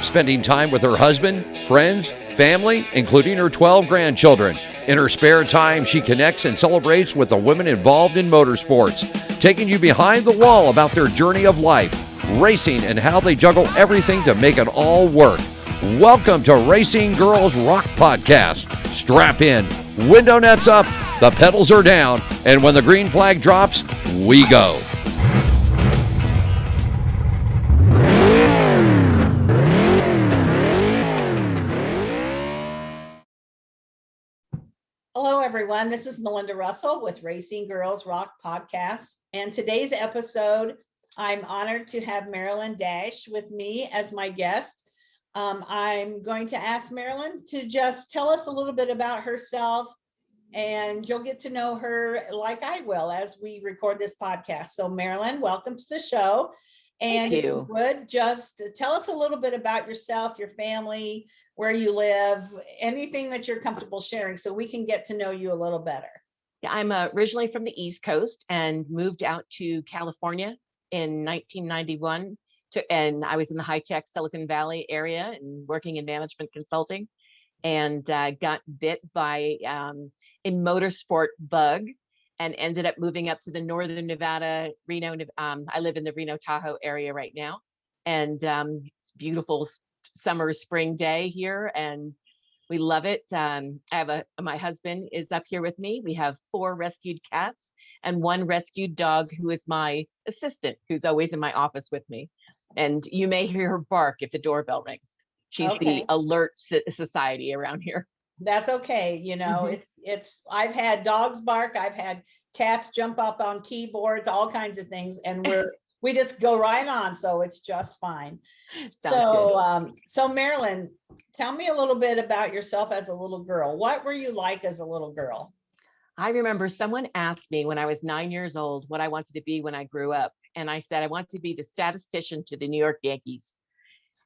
spending time with her husband, friends, family, including her 12 grandchildren. In her spare time, she connects and celebrates with the women involved in motorsports, taking you behind the wall about their journey of life, racing, and how they juggle everything to make it all work. Welcome to Racing Girls Rock Podcast. Strap in, window nets up, the pedals are down, and when the green flag drops, we go. Hello, everyone. This is Melinda Russell with Racing Girls Rock Podcast. And today's episode, I'm honored to have Marilyn Dash with me as my guest. I'm going to ask Marilyn to just tell us a little bit about herself, and you'll get to know her like I will as we record this podcast. So Marilyn, welcome to the show. And if you would just tell us a little bit about yourself, your family, where you live, anything that you're comfortable sharing so we can get to know you a little better. Yeah, I'm originally from the East Coast and moved out to California in 1991. And I was in the high-tech Silicon Valley area and working in management consulting, and got bit by a motorsport bug and ended up moving up to the northern Nevada, Reno. I live in the Reno Tahoe area right now, and it's beautiful summer spring day here, and we love it. My husband is up here with me. We have 4 rescued cats and 1 rescued dog who is my assistant, who's always in my office with me. And you may hear her bark if the doorbell rings. She's the alert society around here. That's okay. You know, it's I've had dogs bark, I've had cats jump up on keyboards, all kinds of things, and we just go right on, so it's just fine. So Marilyn, tell me a little bit about yourself as a little girl. What were you like as a little girl? I remember someone asked me when I was 9 years old what I wanted to be when I grew up, and I said I want to be the statistician to the New York Yankees.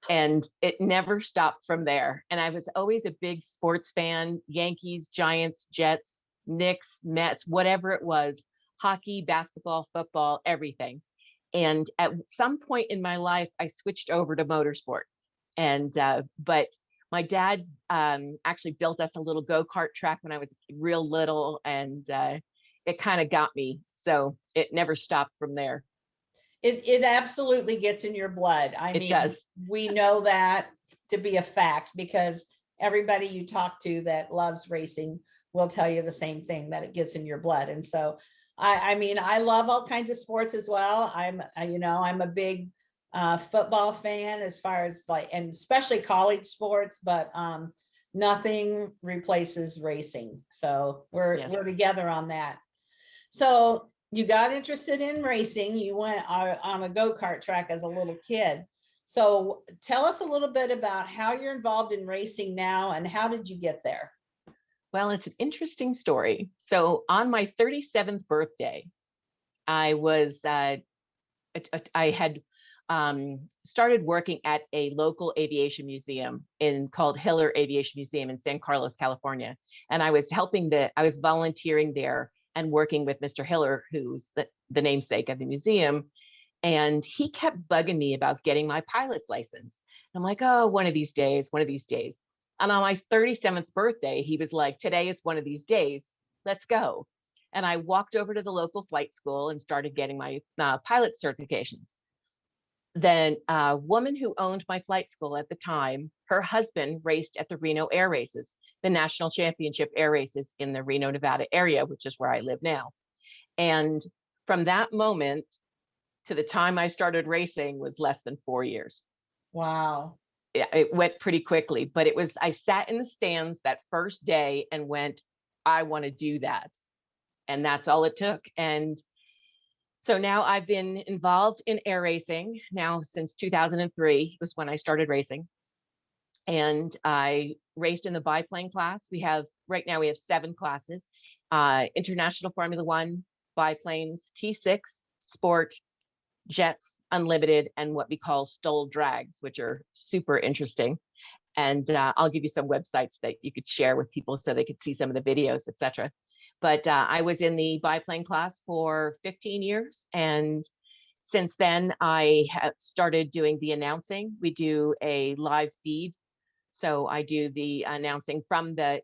And it never stopped from there. And I was always a big sports fan: Yankees, Giants, Jets, Knicks, Mets, whatever it was, hockey, basketball, football, everything. And at some point in my life, I switched over to motorsport. And but my dad actually built us a little go-kart track when I was real little, and it kind of got me. So it never stopped from there. It absolutely gets in your blood. I mean, it does. We know that to be a fact, because everybody you talk to that loves racing will tell you the same thing, that it gets in your blood. And so, I mean, I love all kinds of sports as well. I'm a big football fan as far as and especially college sports, but nothing replaces racing. So we're together on that. So you got interested in racing. You went on a go-kart track as a little kid. So tell us a little bit about how you're involved in racing now, and how did you get there? Well, it's an interesting story. So on my 37th birthday, I had started working at a local aviation museum called Hiller Aviation Museum in San Carlos, California. And I was volunteering there and working with Mr. Hiller, who's the namesake of the museum. And he kept bugging me about getting my pilot's license. I'm like, oh, one of these days. And on my 37th birthday, he was like, today is one of these days, let's go. And I walked over to the local flight school and started getting my pilot certifications. Then a woman who owned my flight school at the time, her husband raced at the Reno Air Races, the national championship air races in the Reno, Nevada area, which is where I live now. And from that moment to the time I started racing was less than 4 years. Wow. Yeah, it went pretty quickly, but I sat in the stands that first day and went, I want to do that. And that's all it took. And so now I've been involved in air racing now since 2003 was when I started racing. And I raced in the biplane class. Right now we have 7 classes: International Formula One, biplanes, T6, Sport, Jets, Unlimited, and what we call stole drags, which are super interesting. And I'll give you some websites that you could share with people so they could see some of the videos, etc. But I was in the biplane class for 15 years and Since then, I have started doing the announcing. We do a live feed. So I do the announcing from the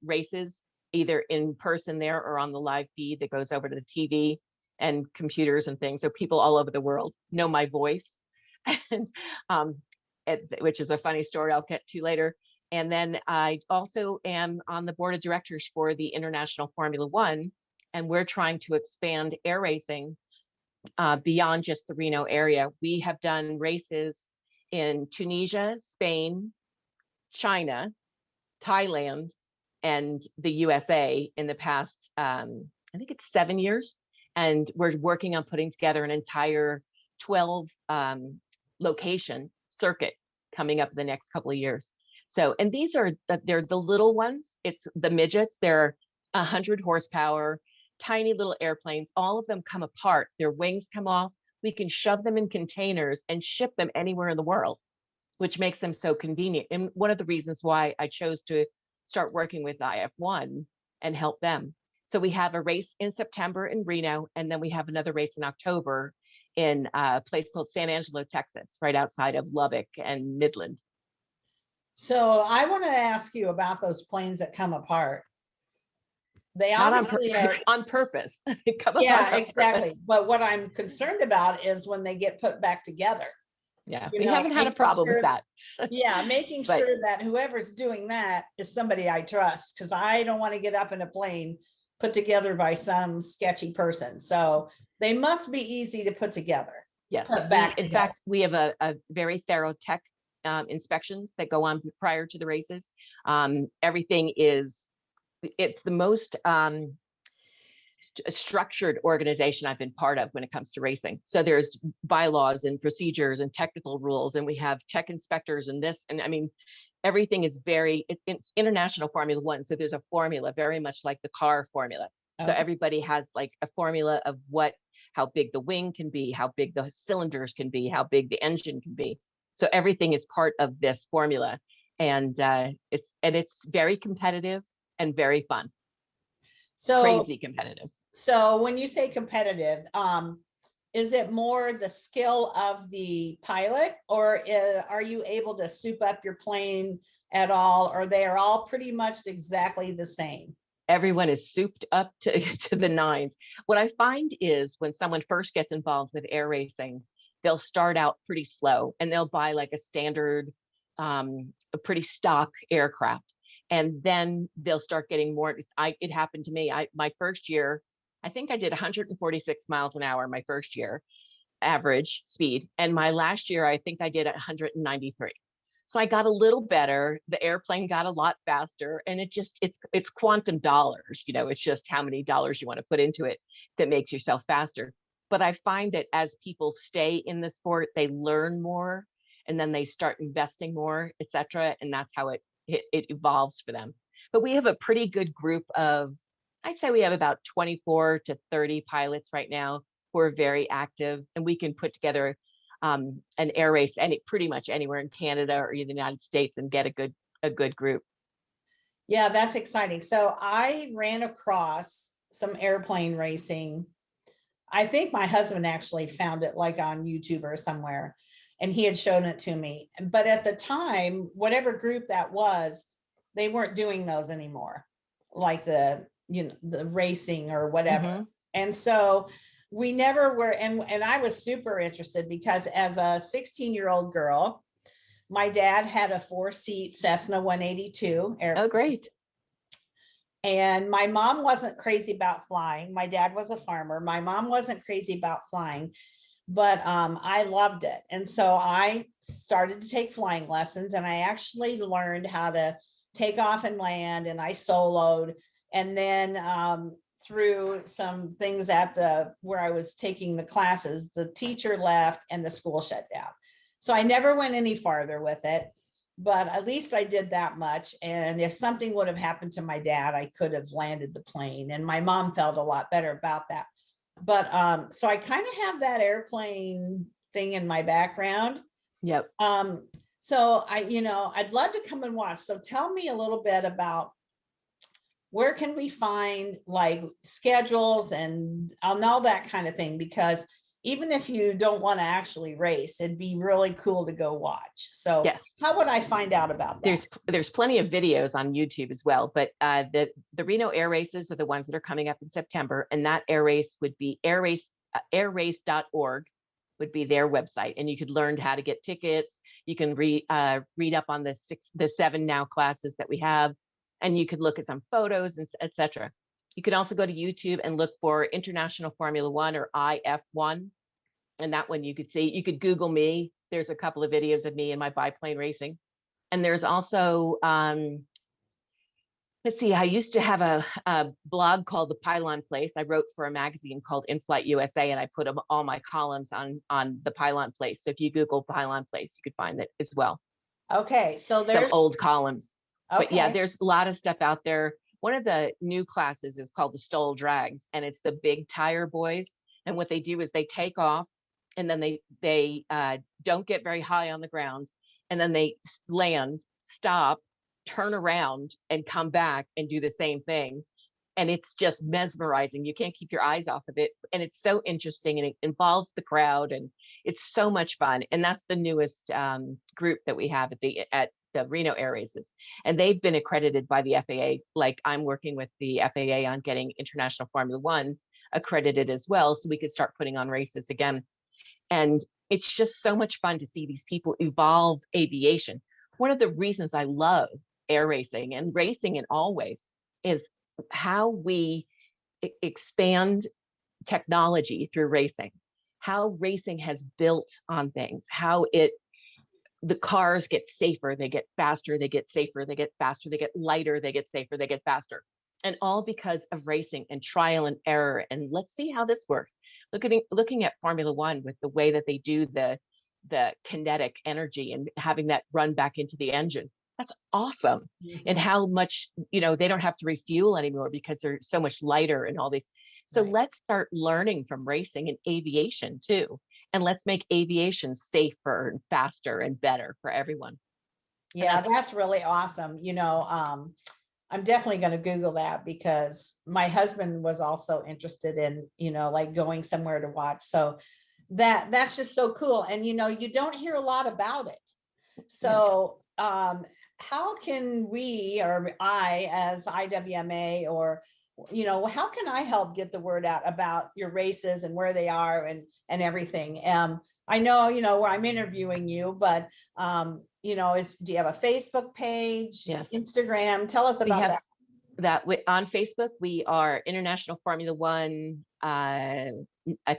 races, either in person there or on the live feed that goes over to the TV and computers and things. So people all over the world know my voice, and which is a funny story I'll get to later. And then I also am on the board of directors for the International Formula One, and we're trying to expand air racing beyond just the Reno area. We have done races in Tunisia, Spain, China, Thailand, and the USA in the past, I think it's 7 years. And we're working on putting together an entire 12 location circuit coming up in the next couple of years. So, and these are, they're the little ones. It's the midgets. They're 100 horsepower, tiny little airplanes. All of them come apart. Their wings come off. We can shove them in containers and ship them anywhere in the world, which makes them so convenient. And one of the reasons why I chose to start working with IF1 and help them. So we have a race in September in Reno, and then we have another race in October in a place called San Angelo, Texas, right outside of Lubbock and Midland. So I want to ask you about those planes that come apart. They Not obviously are on purpose. Yeah, exactly. But what I'm concerned about is when they get put back together. Yeah, we haven't had a problem with that. Yeah, making sure that whoever's doing that is somebody I trust, because I don't want to get up in a plane put together by some sketchy person. So they must be easy to put together. Yes. In fact, we have a very thorough tech inspections that go on prior to the races. Everything is, it's the most structured organization I've been part of when it comes to racing. So there's bylaws and procedures and technical rules, and we have tech inspectors and this, and I mean, everything is it's international Formula One. So there's a formula very much like the car formula. Okay. So everybody has like a formula of how big the wing can be, how big the cylinders can be, how big the engine can be. So everything is part of this formula, and it's very competitive and very fun. So crazy competitive. So when you say competitive, is it more the skill of the pilot, or are you able to soup up your plane at all, or they are all pretty much exactly the same? Everyone is souped up to the nines. What I find is when someone first gets involved with air racing, they'll start out pretty slow and they'll buy like a standard, a pretty stock aircraft. And then they'll start getting more. It happened to me. My first year, I think I did 146 miles an hour my first year, average speed. And my last year, I think I did 193. So I got a little better. The airplane got a lot faster, and it's quantum dollars. You know, it's just how many dollars you want to put into it that makes yourself faster. But I find that as people stay in the sport, they learn more, and then they start investing more, et cetera. And that's how it evolves for them. But we have a pretty good group of, I'd say we have about 24 to 30 pilots right now who are very active, and we can put together an air race pretty much anywhere in Canada or the United States and get a good group. Yeah, that's exciting. So I ran across some airplane racing. I think my husband actually found it like on YouTube or somewhere, and he had shown it to me. But at the time, whatever group that was, they weren't doing those anymore, like the racing or whatever. Mm-hmm. And so we never were, and I was super interested because as a 16-year-old girl, my dad had a 4-seat Cessna 182 airplane. Oh, great. And my mom wasn't crazy about flying. My dad was a farmer. My mom wasn't crazy about flying, but I loved it. And so I started to take flying lessons, and I actually learned how to take off and land, and I soloed. And then through some things where I was taking the classes, the teacher left and the school shut down. So I never went any farther with it, but at least I did that much. And if something would have happened to my dad, I could have landed the plane, and my mom felt a lot better about that. But so I kind of have that airplane thing in my background. Yep. So I'd love to come and watch. So tell me a little bit about where can we find like schedules and I'll know that kind of thing, because even if you don't want to actually race, it'd be really cool to go watch. So yes. How would I find out about that? There's plenty of videos on YouTube as well, but the Reno air races are the ones that are coming up in September, and that air race would be airrace.org would be their website, and you could learn how to get tickets. You can read up on the 7 now classes that we have, and you could look at some photos and etc. You could also go to YouTube and look for International Formula One or IF1, and that one you could see. You could Google me. There's a couple of videos of me in my biplane racing. And there's also, let's see, I used to have a blog called The Pylon Place. I wrote for a magazine called In Flight USA, and I put all my columns on The Pylon Place. So if you Google Pylon Place, you could find it as well. Okay, so there's some old columns. Okay. But yeah, there's a lot of stuff out there. One of the new classes is called the Stole Drags, and it's the big tire boys. And what they do is they take off, and then they don't get very high on the ground, and then they land, stop, turn around, and come back and do the same thing. And it's just mesmerizing. You can't keep your eyes off of it. And it's so interesting, and it involves the crowd, and it's so much fun. And that's the newest group that we have at the Reno Air Races. And they've been accredited by the FAA. Like, I'm working with the FAA on getting International Formula One accredited as well, so we could start putting on races again. And it's just so much fun to see these people evolve aviation. One of the reasons I love air racing and racing in all ways is how we expand technology through racing, how racing has built on things, how the cars get safer, they get faster, they get safer, they get faster, they get lighter, they get safer, they get faster. And all because of racing and trial and error. And let's see how this works. Looking at Formula One with the way that they do the kinetic energy and having that run back into the engine. That's awesome. Mm-hmm. And how much, they don't have to refuel anymore because they're so much lighter and all these. So right. Let's start learning from racing and aviation too. And let's make aviation safer and faster and better for everyone. Yeah, that's really awesome. I'm definitely going to Google that, because my husband was also interested in, like going somewhere to watch. So that's just so cool. And, you don't hear a lot about it. So, yes. How can we, or I as IWMA, or, how can I help get the word out about your races and where they are and everything? I know, where I'm interviewing you, but, do you have a Facebook page? Yes. Instagram? Tell us about that. On Facebook, we are International Formula One. I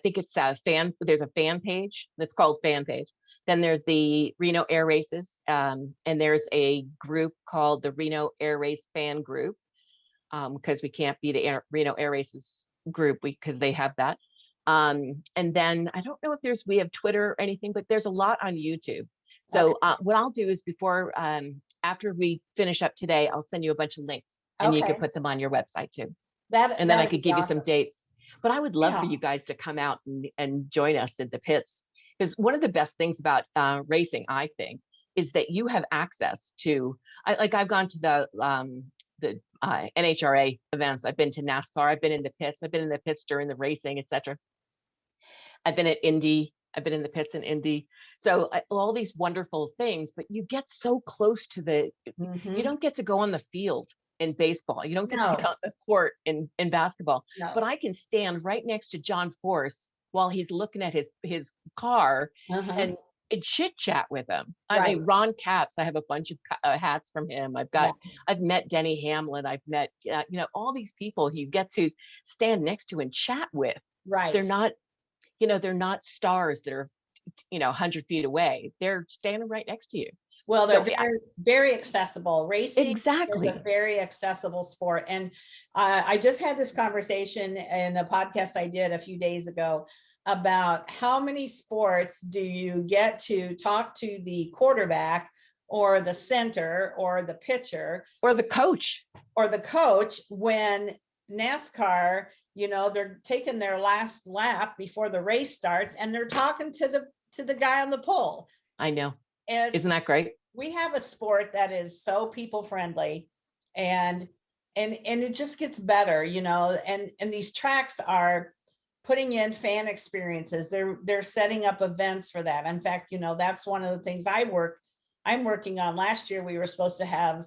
think it's there's a fan page that's called Fan Page. Then there's the Reno Air Races, and there's a group called the Reno Air Race Fan Group, because we can't be the Reno Air Races group because they have that. And then I don't know if we have Twitter or anything, but there's a lot on YouTube. So what I'll do is after we finish up today, I'll send you a bunch of links, and you can put them on your website too. And then I could give you some dates. But I would love for you guys to come out and join us at the pits. Because one of the best things about racing, I think, is that you have access to, I've gone to the NHRA events. I've been to NASCAR. I've been in the pits. I've been in the pits during the racing, etc. I've been at Indy. I've been in the pits in Indy. So all these wonderful things, but you get so close to you don't get to go on the field in baseball. You don't get to get on the court in basketball. No. But I can stand right next to John Force while he's looking at his car and chit chat with him. Right. I mean, Ron Capps, I have a bunch of hats from him. I've met Denny Hamlin. I've met, all these people you get to stand next to and chat with. Right. They're not stars that are, 100 feet away. They're standing right next to you. Well, they're very, very accessible. Racing exactly is a very accessible sport. And I just had this conversation in a podcast I did a few days ago about how many sports do you get to talk to the quarterback or the center or the pitcher or the coach when NASCAR, they're taking their last lap before the race starts and they're talking to the guy on the pole. I know. Isn't that great? We have a sport that is so people friendly, and it just gets better, and these tracks are putting in fan experiences. They're setting up events for that. In fact, you know, that's one of the things I'm working on. Last year, we were supposed to have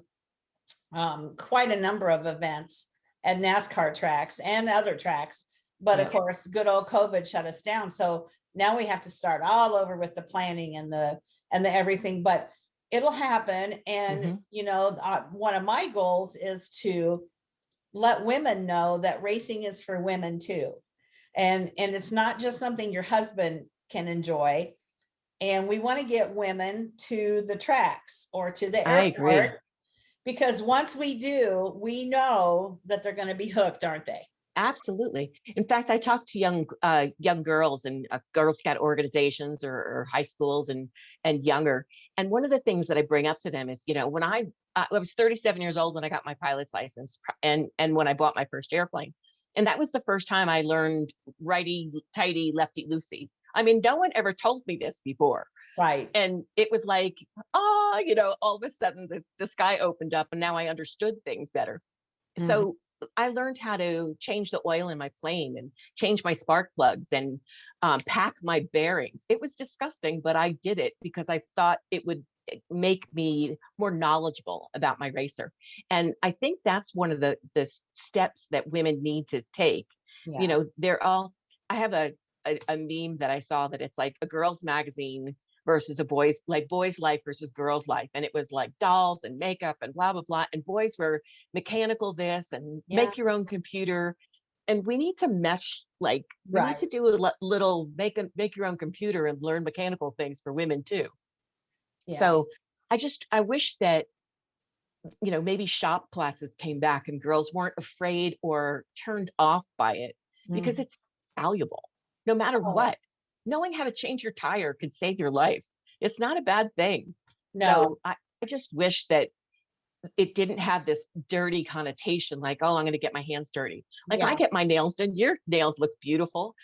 quite a number of events at NASCAR tracks and other tracks. But of course, good old COVID shut us down. So now we have to start all over with the planning and the everything, but it'll happen. And, you know, one of my goals is to let women know that racing is for women too. And it's not just something your husband can enjoy. And we want to get women to the tracks or to the airport, because once we do, we know that they're going to be hooked, aren't they? Absolutely. In fact, I talk to young girls in Girl Scout organizations or high schools and younger. And one of the things that I bring up to them is, you know, when I was 37 years old when I got my pilot's license, and when I bought my first airplane. And that was the first time I learned righty tighty, lefty loosey. I mean, no one ever told me this before. Right. And it was like, you know, all of a sudden the sky opened up and now I understood things better. So I learned how to change the oil in my plane and change my spark plugs and pack my bearings. It was disgusting, but I did it because I thought it would make me more knowledgeable about my racer. And I think that's one of the steps that women need to take. You know, I have a meme that I saw that it's like a girl's magazine versus a boys life versus girls life. And it was like dolls and makeup and blah, blah, blah. And boys were mechanical this and make your own computer. And we need to mesh, like we need to do a little make your own computer and learn mechanical things for women too. So I wish that, you know, maybe shop classes came back and girls weren't afraid or turned off by it, because it's valuable no matter what. Knowing how to change your tire could save your life. It's not a bad thing. So I just wish that it didn't have this dirty connotation, like, oh, I'm going to get my hands dirty. Like I get my nails done. Your nails look beautiful.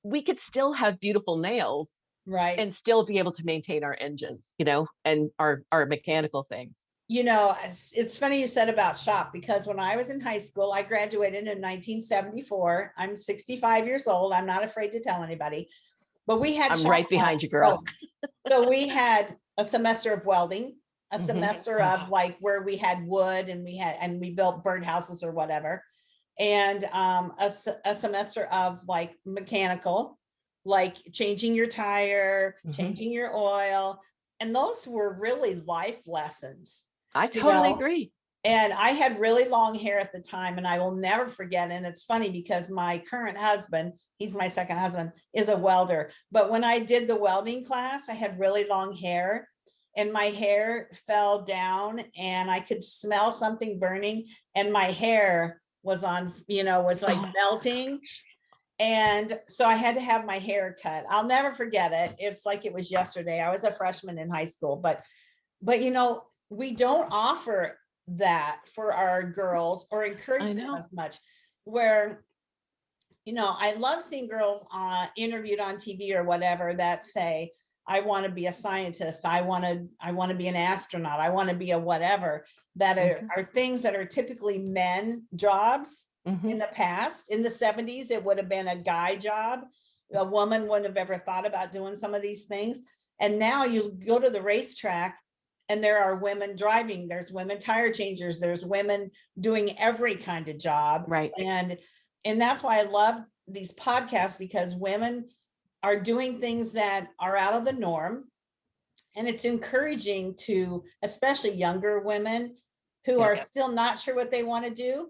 We could still have beautiful nails, right, and still be able to maintain our engines, you know, and our mechanical things. You know, it's funny you said about shop, because when I was in high school, I graduated in 1974. I'm 65 years old. I'm not afraid to tell anybody. But we had I'm right behind you, girl. So we had a semester of welding, a semester of like where we had wood and we built birdhouses or whatever. And a semester of like mechanical, like changing your tire, changing your oil. And those were really life lessons. I totally agree. And I had really long hair at the time, and I will never forget. And it's funny because my current husband, he's my second husband, is a welder. But when I did the welding class, I had really long hair and my hair fell down and I could smell something burning and my hair was on, you know, was like melting. And so I had to have my hair cut. I'll never forget it. It's like it was yesterday. I was a freshman in high school, but you know, we don't offer that for our girls or encourage them as much. Where, you know, I love seeing girls interviewed on TV or whatever that say, I want to be a scientist, I want to be an astronaut, I want to be a whatever, that are things that are typically men jobs. In the past, in the 70s, it would have been a guy job. A woman wouldn't have ever thought about doing some of these things. And now you go to the racetrack and there are women driving, there's women tire changers, there's women doing every kind of job. Right. And that's why I love these podcasts, because women are doing things that are out of the norm. And it's encouraging to, especially younger women who are still not sure what they want to do.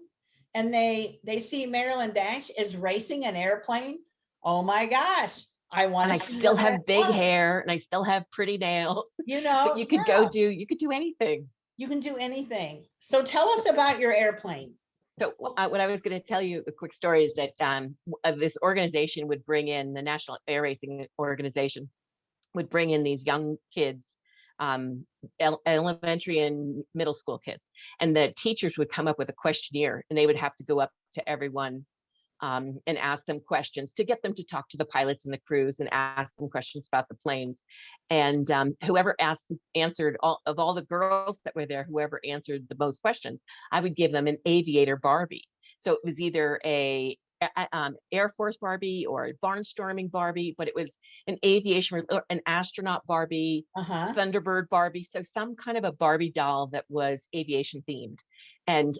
And they see Marilyn Dash is racing an airplane. Oh my gosh. I want to. And I still have big hair and I still have pretty nails. You know, but you could you could do anything. You can do anything. So tell us about your airplane. So what I was going to tell you, a quick story, is that this organization would bring in, the National Air Racing Organization would bring in these young kids, elementary and middle school kids, and the teachers would come up with a questionnaire and they would have to go up to everyone and ask them questions to get them to talk to the pilots and the crews and ask them questions about the planes. And whoever answered all the girls that were there, whoever answered the most questions, I would give them an aviator Barbie. So it was either a Air Force Barbie or a barnstorming Barbie, but it was an aviation or an astronaut Barbie, Thunderbird Barbie. So some kind of a Barbie doll that was aviation themed. And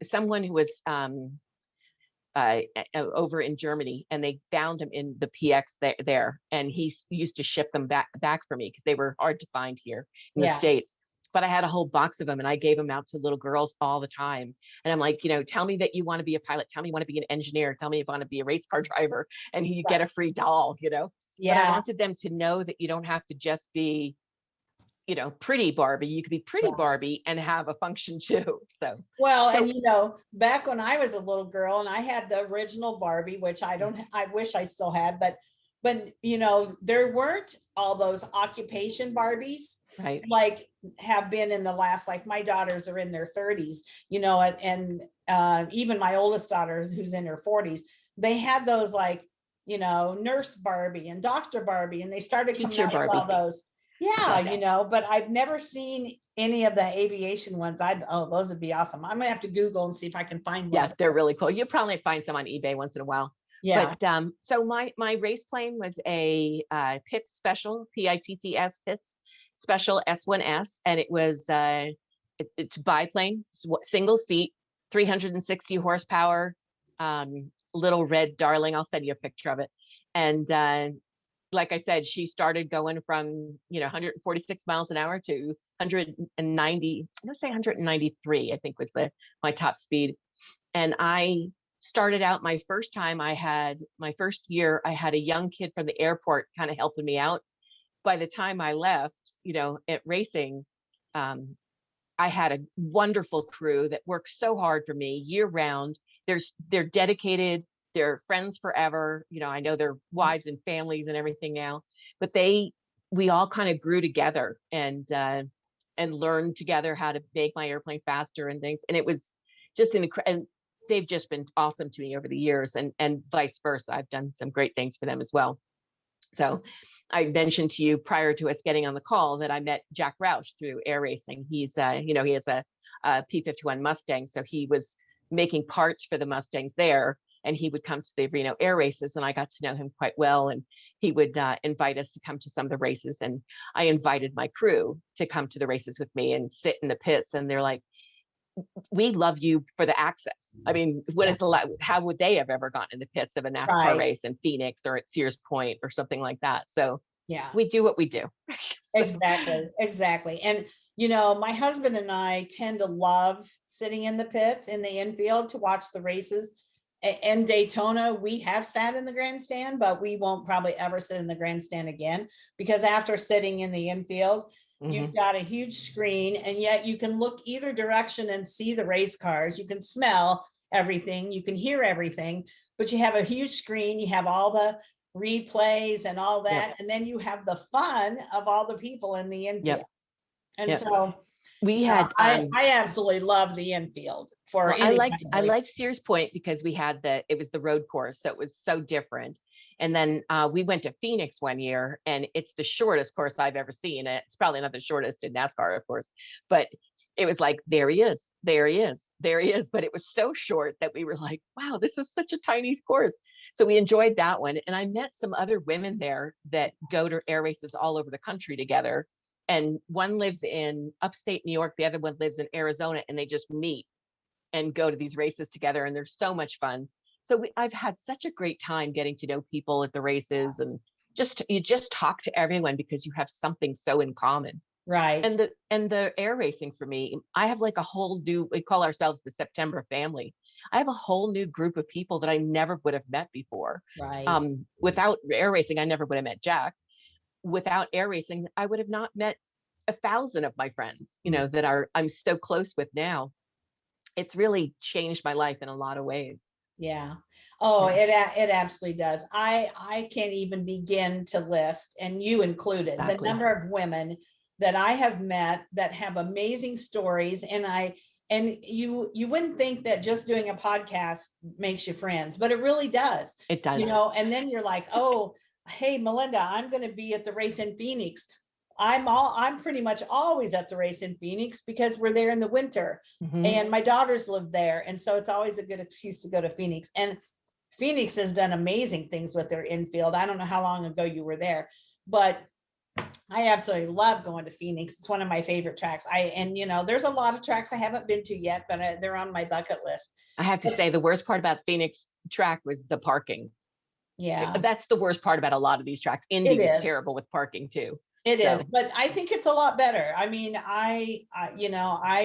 someone who was over in Germany, and they found him in the PX there, and he used to ship them back for me because they were hard to find here in the States. But I had a whole box of them, and I gave them out to little girls all the time. And I'm like, tell me that you want to be a pilot. Tell me you want to be an engineer. Tell me you want to be a race car driver, and you get a free doll, Yeah. But I wanted them to know that you don't have to just be, pretty Barbie. You could be pretty Barbie and have a function too. So, and back when I was a little girl and I had the original Barbie, which I wish I still had, but there weren't all those occupation Barbies, right? Like have been in the last, like my daughters are in their 30s, and even my oldest daughter who's in her 40s, they had those like, nurse Barbie and Dr. Barbie, and they started coming out with all those. Yeah, but I've never seen any of the aviation ones. Those would be awesome. I'm gonna have to Google and see if I can find one. Yeah, they're really cool. You'll probably find some on eBay once in a while. Yeah. But so my race plane was a Pitts Special, Pitts Pitts Special S1S, and it was it's biplane, single seat, 360 horsepower, little red darling. I'll send you a picture of it. And like I said, she started going from 146 miles an hour to 190. Let's say 193. I think was my top speed. And I started out my first year, I had a young kid from the airport kind of helping me out. By the time I left, at racing, I had a wonderful crew that works so hard for me year round. They're dedicated. They're friends forever. I know their wives and families and everything now, but we all kind of grew together and learned together how to make my airplane faster and things. And it was just and they've just been awesome to me over the years, and vice versa. I've done some great things for them as well. So I mentioned to you prior to us getting on the call that I met Jack Roush through air racing. He's, he has a P-51 Mustang. So he was making parts for the Mustangs there, and he would come to the Reno air races, and I got to know him quite well. And he would invite us to come to some of the races. And I invited my crew to come to the races with me and sit in the pits. And they're like, we love you for the access. I mean, how would they have ever gotten in the pits of a NASCAR race in Phoenix or at Sears Point or something like that? So we do what we do. Exactly. And, my husband and I tend to love sitting in the pits in the infield to watch the races. In Daytona, we have sat in the grandstand, but we won't probably ever sit in the grandstand again, because after sitting in the infield, you've got a huge screen, and yet you can look either direction and see the race cars. You can smell everything. You can hear everything, but you have a huge screen. You have all the replays and all that. And then you have the fun of all the people in the infield. And so we had, I absolutely love the infield I liked Sears Point because it was the road course. So it was so different. And then we went to Phoenix one year, and it's the shortest course I've ever seen. It's probably not the shortest in NASCAR, of course, but it was like, there he is. But it was so short that we were like, wow, this is such a tiny course. So we enjoyed that one. And I met some other women there that go to air races all over the country together. And one lives in upstate New York. The other one lives in Arizona, and they just meet and go to these races together. And they're so much fun. So I've had such a great time getting to know people at the races, and you just talk to everyone because you have something so in common. Right. And the air racing for me, I have like a whole new, we call ourselves the September family. I have a whole new group of people that I never would have met before. Right. Without air racing, I never would have met Jack. Without air racing, I would have not met 1,000 of my friends, that I'm so close with now. It's really changed my life in a lot of ways. Yeah. Oh, it absolutely does. I can't even begin to list, and you included, the number of women that I have met that have amazing stories. And you wouldn't think that just doing a podcast makes you friends, but it really does. It does. And then you're like, oh, hey, Melinda, I'm going to be at the race in Phoenix. I'm pretty much always at the race in Phoenix because we're there in the winter, and my daughters live there. And so it's always a good excuse to go to Phoenix. And Phoenix has done amazing things with their infield. I don't know how long ago you were there, but I absolutely love going to Phoenix. It's one of my favorite tracks. And there's a lot of tracks I haven't been to yet, but they're on my bucket list. I have to say the worst part about Phoenix track was the parking. Yeah. That's the worst part about a lot of these tracks. Indy was terrible with parking too. It is, but I think it's a lot better. I mean, I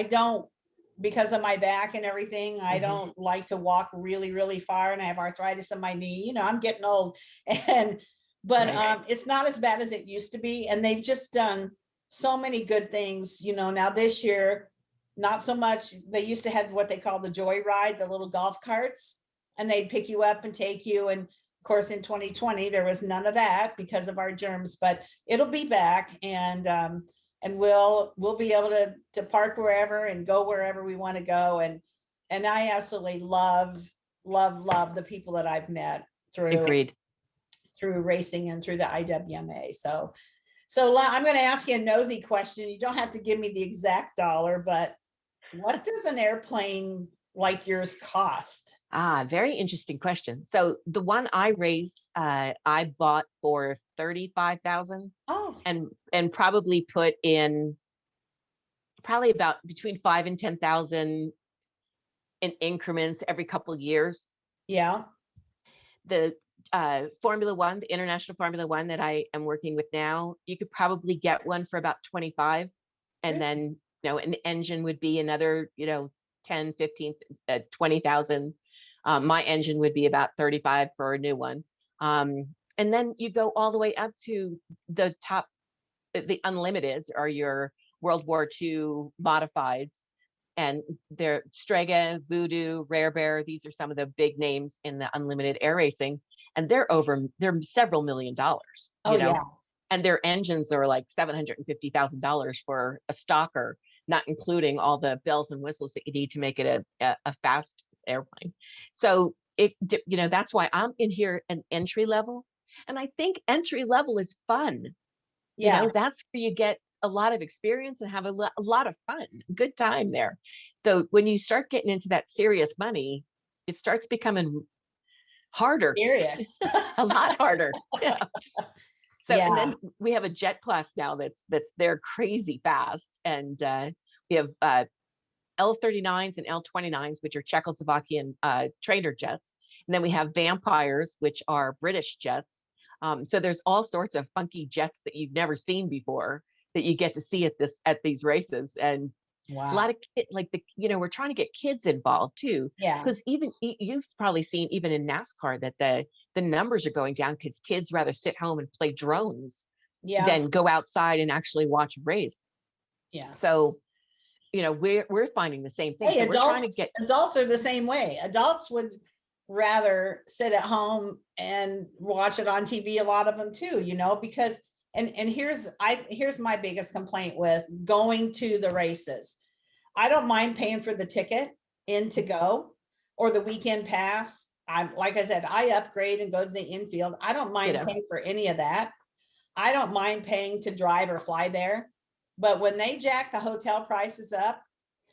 don't, because of my back and everything, I don't like to walk really, really far, and I have arthritis in my knee. I'm getting old, but it's not as bad as it used to be. And they've just done so many good things, now this year, not so much. They used to have what they call the joy ride, the little golf carts, and they'd pick you up and take you. And of course, in 2020, there was none of that because of our germs, but it'll be back, and we'll be able to park wherever and go wherever we want to go. And I absolutely love the people that I've met through racing and through the IWMA. So I'm going to ask you a nosy question. You don't have to give me the exact dollar, but what does an airplane like yours cost? Very interesting question. So the one I raised, I bought for $35,000. Oh, and probably put in about between 5 and 10,000 in increments every couple of years. Yeah. The Formula One, the international Formula One that I am working with now, you could probably get one for about 25, and then an engine would be another 10, 15, 20,000. My engine would be about 35 for a new one. And then you go all the way up to the top, the unlimiteds are your World War II modifieds. And they're Strega, Voodoo, Rare Bear. These are some of the big names in the unlimited air racing. And they're several $1 million, Yeah. And their engines are like $750,000 for a stocker, not including all the bells and whistles that you need to make it a fast airplane. So that's why I'm in here an entry level. And I think entry level is fun. Yeah. That's where you get a lot of experience and have a lot of fun, good time there. So when you start getting into that serious money, it starts becoming harder. Serious. A lot harder. Yeah. So, yeah. And then we have a jet class now that's they're crazy fast. And we have L-39s and L-29s, which are Czechoslovakian trainer jets. And then we have Vampires, which are British jets. So there's all sorts of funky jets that you've never seen before that you get to see at these races. And wow. A lot of we're trying to get kids involved too. Yeah. Because even you've probably seen even in NASCAR that the numbers are going down because kids rather sit home and play drones than go outside and actually watch a race. Yeah. So, we're finding the same thing. Hey, So adults are the same way. Adults would rather sit at home and watch it on TV. A lot of them too, because and here's my biggest complaint with going to the races. I don't mind paying for the ticket in to go or the weekend pass. Like I said, I upgrade and go to the infield. I don't mind paying for any of that. I don't mind paying to drive or fly there. But when they jack the hotel prices up,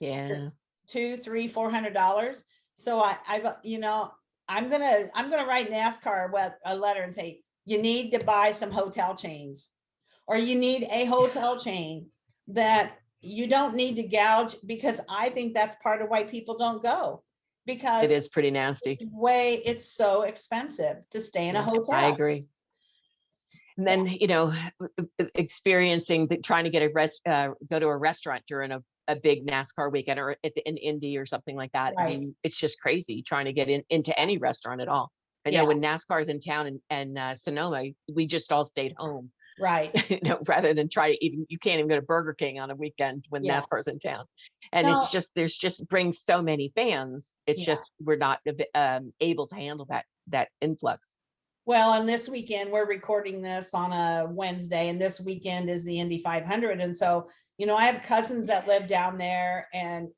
$200, $300, $400. So I'm gonna write NASCAR a letter and say, you need to buy some hotel chains, or you need a hotel chain that you don't need to gouge, because I think that's part of why people don't go, because it is pretty nasty. It's so expensive to stay in a hotel. I agree. And then, trying to get go to a restaurant during a big NASCAR weekend or in Indy or something like that. Right. I mean, it's just crazy trying to get into any restaurant at all. I know when NASCAR's in town and Sonoma, we just all stayed home. Right. Rather than you can't even go to Burger King on a weekend when NASCAR's in town. And there's just brings so many fans. It's just, we're not able to handle that influx. Well, and this weekend, we're recording this on a Wednesday, and this weekend is the Indy 500. And so, I have cousins that live down there, and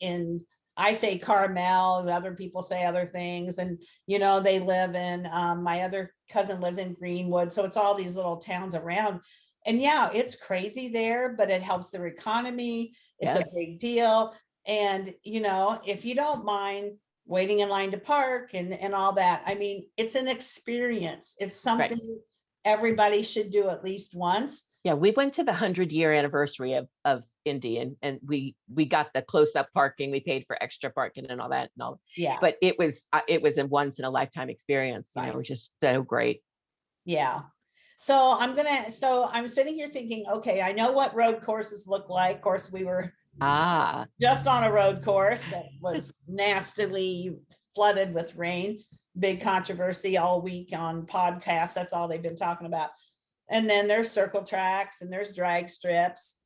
I say Carmel, other people say other things. And, they live in, my other cousin lives in Greenwood. So it's all these little towns around. And it's crazy there, but it helps their economy. It's a big deal. And, if you don't mind waiting in line to park and all that. I mean, it's an experience. It's something everybody should do at least once. Yeah, we went to the 100-year anniversary of Indy, and we got the close-up parking. We paid for extra parking and all that and all. Yeah. But it was a once in a lifetime experience. You know, it was just so great. Yeah. So I'm sitting here thinking, okay, I know what road courses look like. Of course, we were just on a road course that was nastily flooded with rain. Big controversy all week on podcasts. That's all they've been talking about. And then there's circle tracks and there's drag strips.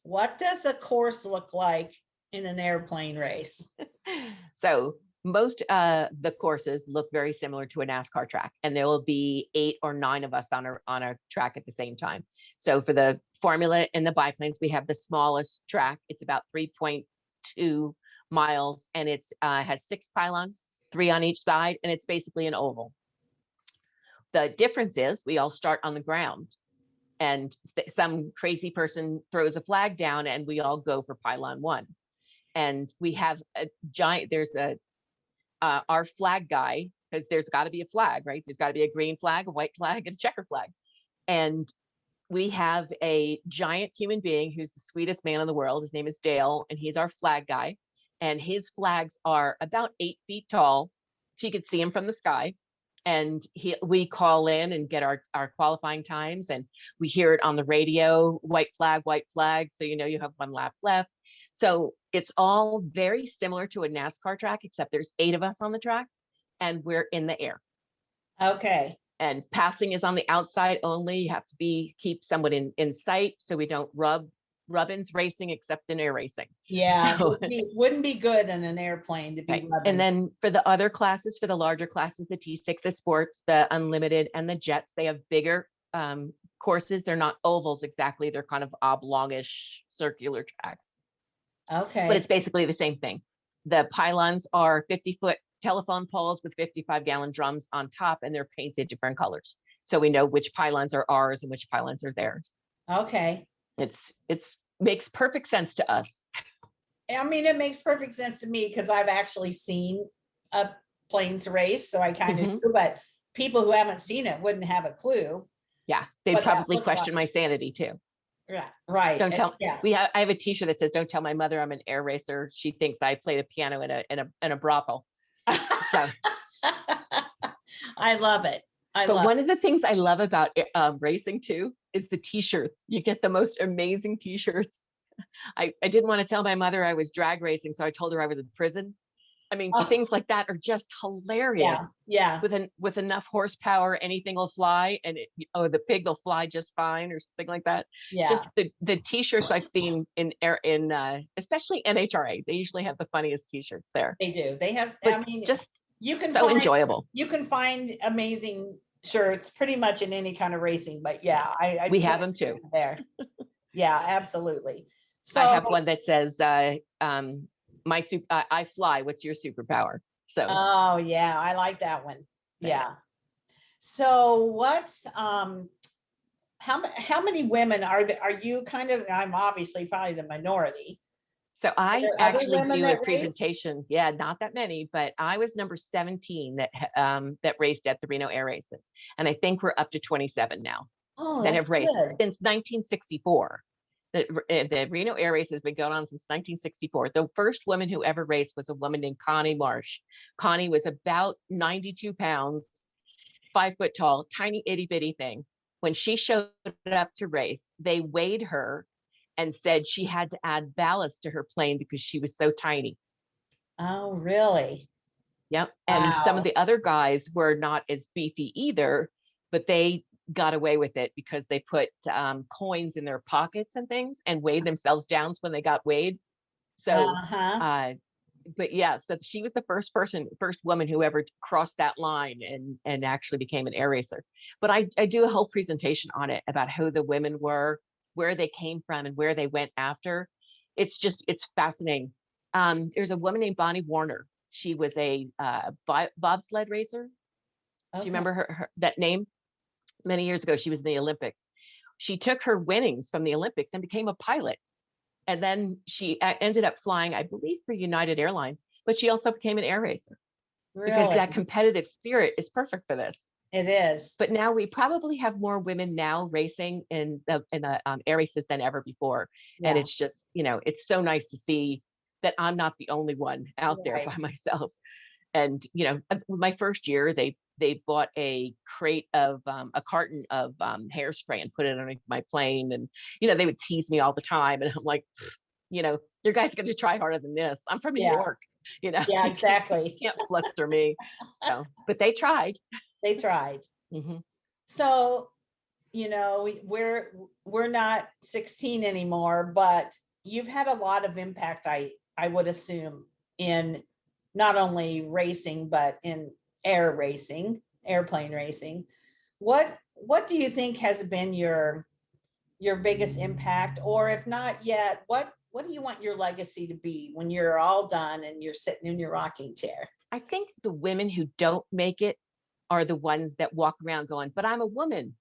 What does a course look like in an airplane race? So most the courses look very similar to a NASCAR track, and there will be 8 or 9 of us on a track at the same time. So for the Formula and the biplanes, we have the smallest track. It's about 3.2 miles, and it's has 6 pylons, 3 on each side, and it's basically an oval. The difference is we all start on the ground, and some crazy person throws a flag down and we all go for pylon 1. And we have a giant, there's our flag guy, because there's got to be a flag, right? There's got to be a green flag, a white flag, and a checker flag. And we have a giant human being who's the sweetest man in the world. His name is Dale, and he's our flag guy. And his flags are about 8 feet tall. So you could see him from the sky. And we call in and get our qualifying times, and we hear it on the radio, white flag, so you know you have 1 lap left. So it's all very similar to a NASCAR track, except there's 8 of us on the track and we're in the air. Okay. And passing is on the outside only. You have to keep someone in sight so we don't rub-ins racing, except in air racing. Yeah, so, wouldn't be good in an airplane to be rubbing. And then for the other classes, for the larger classes, the T6, the sports, the unlimited, and the jets, they have bigger courses. They're not ovals exactly. They're kind of oblongish circular tracks. Okay. But it's basically the same thing. The pylons are 50-foot telephone poles with 55-gallon drums on top, and they're painted different colors. So we know which pylons are ours and which pylons are theirs. Okay. It's makes perfect sense to us. I mean, it makes perfect sense to me because I've actually seen a planes race, so I kind of do, but people who haven't seen it wouldn't have a clue. Yeah, they'd probably question my sanity too. Yeah, right. Don't tell. Yeah. I have a T-shirt that says, "Don't tell my mother I'm an air racer. She thinks I play the piano in a brothel." So. I love it. But one of the things I love about racing too is the T-shirts. You get the most amazing T-shirts. I didn't want to tell my mother I was drag racing, so I told her I was in prison. I mean, things like that are just hilarious. Yeah. With enough horsepower, anything will fly, and the pig will fly just fine, or something like that. Yeah. Just the T-shirts I've seen in especially NHRA, they usually have the funniest T-shirts there. They do. They have. But I mean, just you can enjoyable. You can find amazing shirts pretty much in any kind of racing, but yeah, we have them too there. Yeah, absolutely. So I have one that says I fly, what's your superpower? So oh yeah, I like that one. Yeah. So what's how many women are you kind of, I'm obviously probably the minority. So I actually do a presentation. Yeah, not that many, but I was number 17 that raced at the Reno Air Races. And I think we're up to 27 now that have raced since 1964. The Reno Air Race has been going on since 1964. The first woman who ever raced was a woman named Connie Marsh. Connie was about 92 pounds, 5 foot tall, tiny itty bitty thing. When she showed up to race, they weighed her and said she had to add ballast to her plane because she was so tiny. Oh, really? Yep. And some of the other guys were not as beefy either, but they got away with it because they put coins in their pockets and things and weighed themselves down when they got weighed. So, but yeah, so she was the first woman who ever crossed that line and actually became an air racer. But I do a whole presentation on it about who the women were, where they came from, and where they went after. It's fascinating. There's a woman named Bonnie Warner. She was a bobsled racer. Do you remember her that name? Many years ago, she was in the Olympics. She took her winnings from the Olympics and became a pilot. And then she ended up flying, I believe, for United Airlines, but she also became an air racer. because Really? that competitive spirit is perfect for this. It is. But now we probably have more women now racing in the air races than ever before. Yeah. And it's just, it's so nice to see that I'm not the only one out there Right. by myself. And, my first year, they bought a carton of hairspray and put it underneath my plane. And, they would tease me all the time. And I'm like, your guys got to try harder than this. I'm from New York, Yeah, exactly. You can't fluster me. So, but they tried. They tried. Mm-hmm. So, we're not 16 anymore, but you've had a lot of impact, I would assume, in not only racing, but in airplane racing. What do you think has been your biggest impact? Or if not yet, what do you want your legacy to be when you're all done and you're sitting in your rocking chair? I think the women who don't make it are the ones that walk around going, but I'm a woman.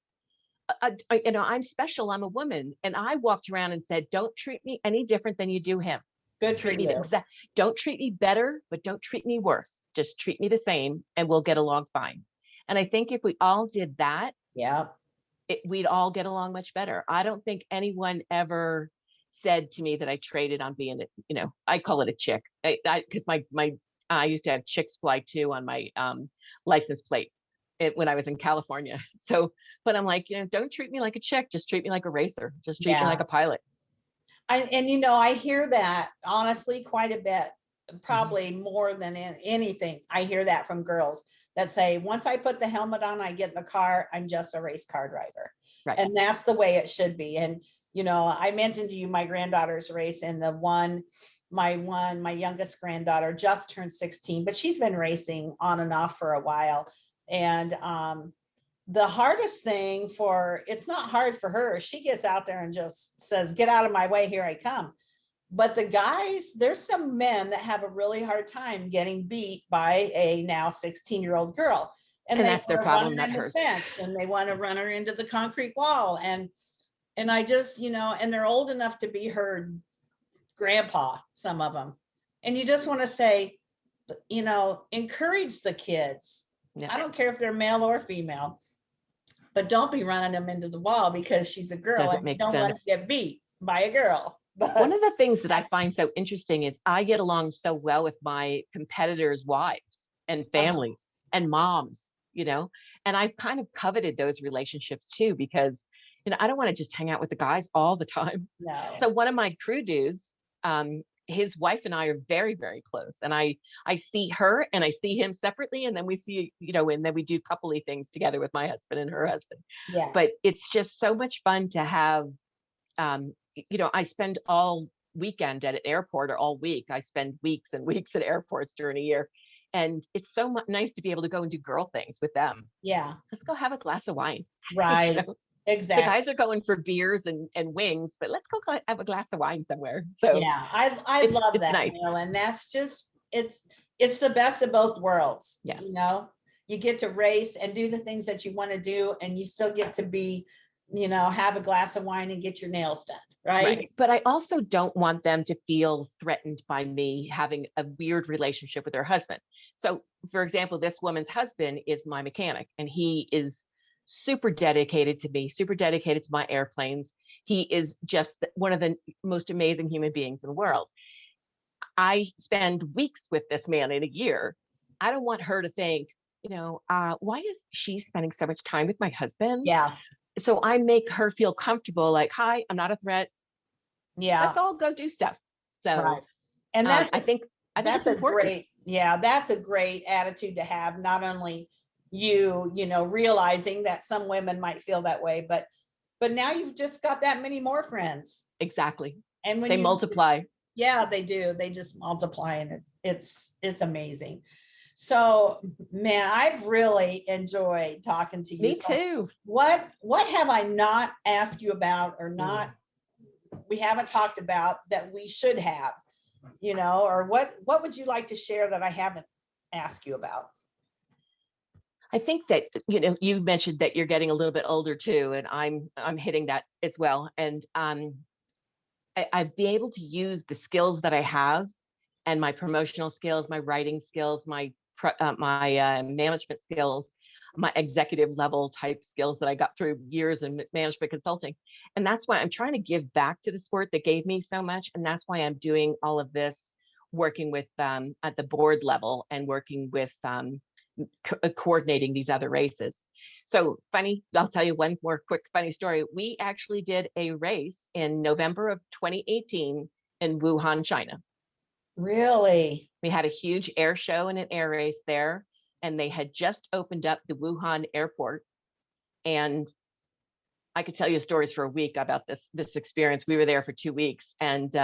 I'm special. I'm a woman. And I walked around and said, don't treat me any different than you do him. Good for you. Don't treat me better, but don't treat me worse. Just treat me the same and we'll get along fine. And I think if we all did that, we'd all get along much better. I don't think anyone ever said to me that I traded on being, I call it a chick. Because I used to have chicks fly too on my license plate when I was in California. So, but I'm like, don't treat me like a chick. Just treat me like a racer. Just treat me like a pilot. I hear that honestly quite a bit, probably more than anything. I hear that from girls that say, once I put the helmet on, I get in the car, I'm just a race car driver. Right. And that's the way it should be. And, I mentioned to you my granddaughter's race, and my youngest granddaughter just turned 16, but she's been racing on and off for a while. And the hardest thing it's not hard for her. She gets out there and just says, get out of my way, here I come. But the guys, there's some men that have a really hard time getting beat by a now 16-year-old girl. And that's their problem, not hers. And they want to run her into the concrete wall. And I just, and they're old enough to be her grandpa, some of them. And you just want to say, encourage the kids. I don't care if they're male or female, but don't be running them into the wall because she's a girl. Doesn't make sense. Don't want to get beat by a girl. But one of the things that I find so interesting is I get along so well with my competitors' wives and families and moms, and I've kind of coveted those relationships too, because, I don't want to just hang out with the guys all the time. No. So one of my crew dudes, his wife and I are very, very close. And I see her and I see him separately. And then we see, and then we do coupley things together with my husband and her husband. Yeah. But it's just so much fun to have, I spend all weekend at an airport, or all week. I spend weeks and weeks at airports during a year. And it's so nice to be able to go and do girl things with them. Yeah. Let's go have a glass of wine. Right. Exactly. The guys are going for beers and wings, but let's go have a glass of wine somewhere. So yeah, I love that, nice. Marilyn. That's just, it's the best of both worlds. Yes. You get to race and do the things that you want to do, and you still get to be, have a glass of wine and get your nails done. Right. But I also don't want them to feel threatened by me having a weird relationship with her husband. So, for example, this woman's husband is my mechanic, and he is super dedicated to me, super dedicated to my airplanes. He is just one of the most amazing human beings in the world. I spend weeks with this man in a year. I don't want her to think, why is she spending so much time with my husband? Yeah. So I make her feel comfortable, like, hi, I'm not a threat. Yeah. Let's all go do stuff. So, right. And that's, I think that's a great, that's a great attitude to have. Not only you realizing that some women might feel that way, but now you've just got that many more friends. Exactly. And when they multiply. Yeah, they do. They just multiply, and it's amazing. So, man, I've really enjoyed talking to you. Me too. What have I not asked you about, or not, we haven't talked about that we should have, or what would you like to share that I haven't asked you about? I think that, you mentioned that you're getting a little bit older too, and I'm hitting that as well. And I'd be able to use the skills that I have, and my promotional skills, my writing skills, my my management skills, my executive level type skills that I got through years in management consulting. And that's why I'm trying to give back to the sport that gave me so much. And that's why I'm doing all of this, working with at the board level and working with coordinating these other races. So funny, I'll tell you one more quick funny story. We actually did a race in November of 2018 in Wuhan, China. Really? We had a huge air show and an air race there, and they had just opened up the Wuhan airport. And I could tell you stories for a week about this experience. We were there for 2 weeks, and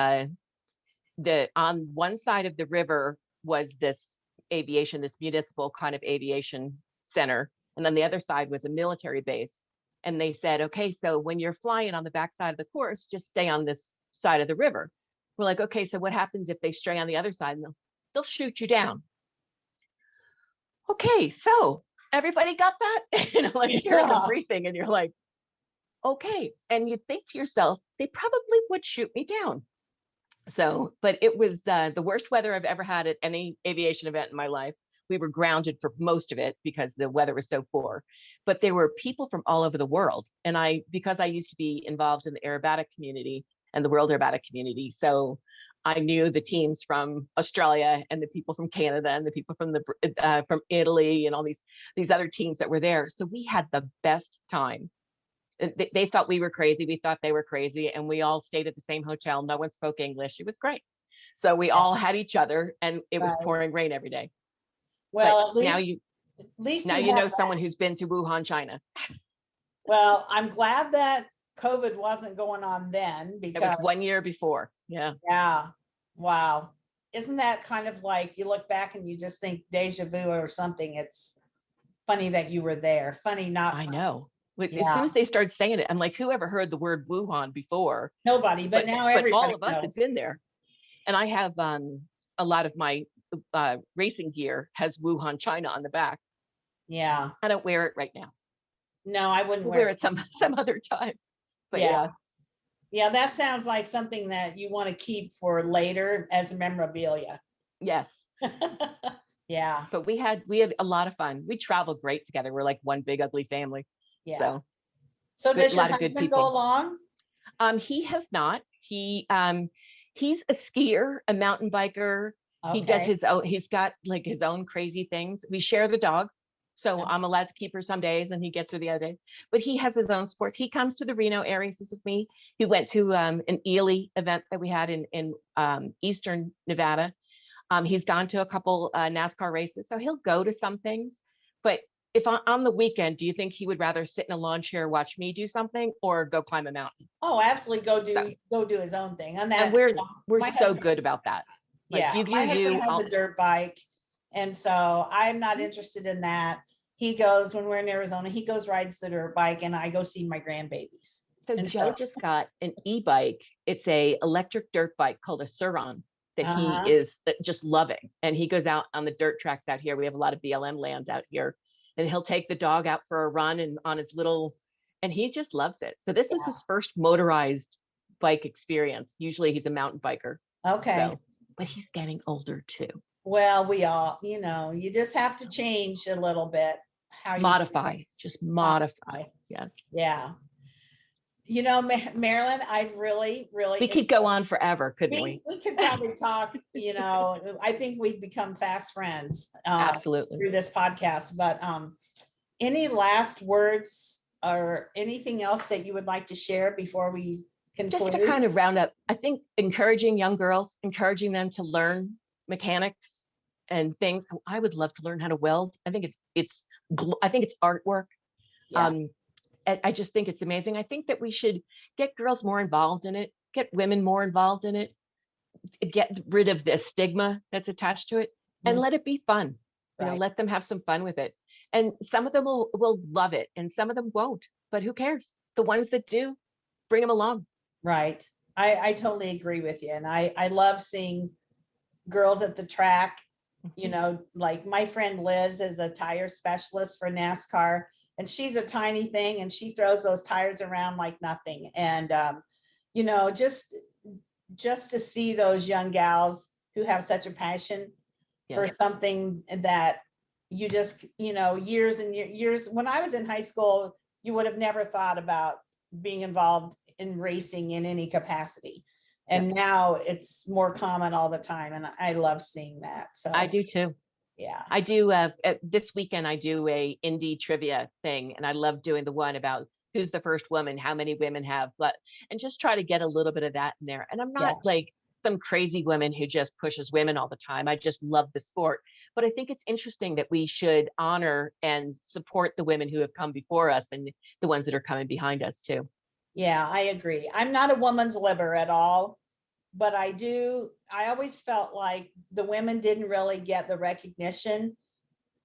on one side of the river was this municipal kind of aviation center, and on the other side was a military base. And they said, okay, so when you're flying on the backside of the course, just stay on this side of the river. We're like, okay, so what happens if they stray on the other side? And they'll shoot you down. Okay, so everybody got that? Like you're in the briefing and you're like, okay. And you think to yourself, they probably would shoot me down. So, but it was the worst weather I've ever had at any aviation event in my life. We were grounded for most of it because the weather was so poor. But there were people from all over the world. And because I used to be involved in the aerobatic community and the world aerobatic community, so I knew the teams from Australia and the people from Canada and the people from Italy and all these other teams that were there. So we had the best time. They thought we were crazy. We thought they were crazy. And we all stayed at the same hotel. No one spoke English. It was great. So we all had each other, and it was pouring rain every day. Well, but at least now you know someone who's been to Wuhan, China. Well, I'm glad that COVID wasn't going on then, because it was 1 year before. Yeah. Yeah. Wow. Isn't that kind of like you look back and you just think deja vu or something? It's funny that you were there. Funny, not funny. I know. As soon as they started saying it, I'm like, who ever heard the word Wuhan before? Nobody, but now everybody all of us knows. have been there. And I have a lot of my racing gear has Wuhan, China on the back. Yeah. I don't wear it right now. No, I wouldn't wear it some other time. But yeah. Yeah, that sounds like something that you want to keep for later as memorabilia. Yes. Yeah. But we had a lot of fun. We traveled great together. We're like one big ugly family. Yeah. So does your husband go along? He has not. He's a skier, a mountain biker. Okay. He does he's got like his own crazy things. We share the dog. So I'm allowed to keep her some days and he gets her the other day. But he has his own sports. He comes to the Reno air races with me. He went to an Ely event that we had in Eastern Nevada. He's gone to a couple NASCAR races. So he'll go to some things. But if on the weekend, do you think he would rather sit in a lawn chair, watch me do something, or go climb a mountain? Oh, absolutely. Go do his own thing. And we're so good about that. Like yeah, my husband has a dirt bike. And so I'm not interested in that. He goes, when we're in Arizona, he goes rides the dirt bike and I go see my grandbabies. So Joe just got an e-bike. It's a electric dirt bike called a Suron that he is just loving. And he goes out on the dirt tracks out here. We have a lot of BLM land out here. And he'll take the dog out for a run and on his and he just loves it. So this is his first motorized bike experience. Usually he's a mountain biker. Okay. But he's getting older too. Well, we all, you just have to change a little bit. How you modify. Yes. Yeah. Marilyn, I really we could go on forever, couldn't we? We could probably talk, I think we've become fast friends absolutely through this podcast. But any last words or anything else that you would like to share before we conclude? Just to kind of round up, I think encouraging young girls, encouraging them to learn mechanics and things. I would love to learn how to weld. I think it's artwork. Yeah. I just think it's amazing. I think that we should get girls more involved in it, get women more involved in it, get rid of the stigma that's attached to it, and let it be fun. Right. Let them have some fun with it. And some of them will love it and some of them won't, but who cares? The ones that do, bring them along. Right. I totally agree with you. And I love seeing girls at the track, like my friend Liz is a tire specialist for NASCAR. And she's a tiny thing and she throws those tires around like nothing. And, just to see those young gals who have such a passion for something that you just, years and years, when I was in high school, you would have never thought about being involved in racing in any capacity. And now it's more common all the time. And I love seeing that. So I do too. Yeah. I do. This weekend, I do a Indy trivia thing, and I love doing the one about who's the first woman, how many women have, and just try to get a little bit of that in there. And I'm not like some crazy woman who just pushes women all the time. I just love the sport. But I think it's interesting that we should honor and support the women who have come before us and the ones that are coming behind us too. Yeah, I agree. I'm not a woman's liber at all, but I always felt like the women didn't really get the recognition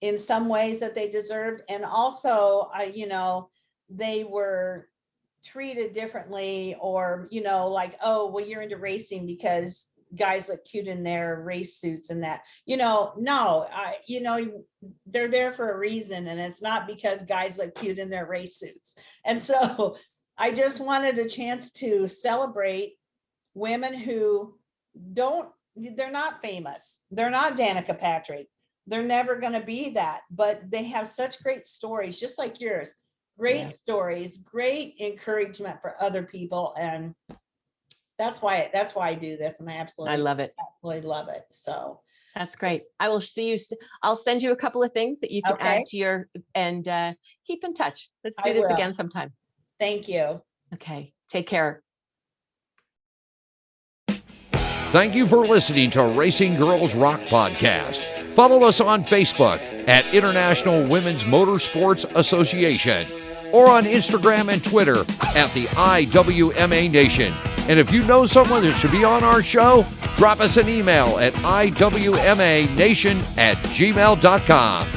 in some ways that they deserved. And also, they were treated differently, or, like, oh, well, you're into racing because guys look cute in their race suits and that, no, they're there for a reason. And it's not because guys look cute in their race suits. And so I just wanted a chance to celebrate women who they're not famous. They're not Danica Patrick. They're never going to be that, but they have such great stories, just like yours. Great stories, great encouragement for other people. And that's why I do this. And I love it. Absolutely love it. So that's great. I will see you. I'll send you a couple of things that you can add to your, and keep in touch. Let's do this again sometime. Thank you. Okay. Take care. Thank you for listening to Racing Girls Rock Podcast. Follow us on Facebook at International Women's Motorsports Association, or on Instagram and Twitter at the IWMA Nation. And if you know someone that should be on our show, drop us an email at iwmanation@gmail.com.